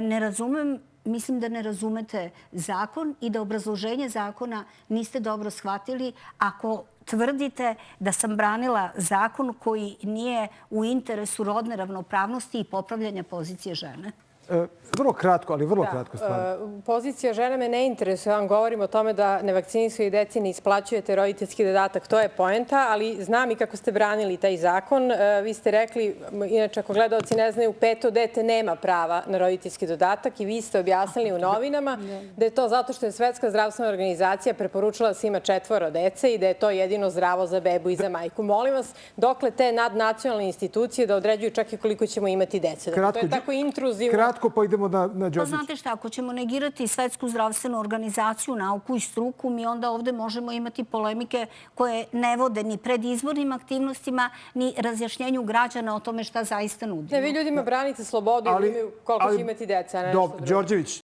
Ne razumem, mislim da ne razumete zakon i da obrazloženje zakona niste dobro shvatili ako tvrdite da sam branila zakon koji nije u interesu rodne ravnopravnosti i popravljanja pozicije žene. Vrlo kratko, ali vrlo kratko stvarno. Pozicija žene me ne interesuje. Vam govorim o tome da nevakcinisanoj deci ne isplaćujete roditeljski dodatak. To je poenta, ali znam i kako ste branili taj zakon. Vi ste rekli, inače ako gledaoci ne znaju, 5. dete nema prava na roditeljski dodatak i vi ste objasnili u novinama da je to zato što je Svetska zdravstvena organizacija preporučila da se ima 4 dece i da je to jedino zdravo za bebu i za majku. Molim vas, dokle te nadnacionalne institucije da određuju čak i koliko ćemo imati dece? To je tako intruzivno. Kratko, pa idemo na Đorđević. Pa znate šta, ako ćemo negirati Svetsku zdravstvenu organizaciju, nauku i struku, mi onda ovde možemo imati polemike koje ne vode ni pred izbornim aktivnostima, ni razjašnjenju građana o tome šta zaista nudimo. Ne, vi ljudima branite slobodu i koliko će imati deca, a ne nešto drugo. Đorđević.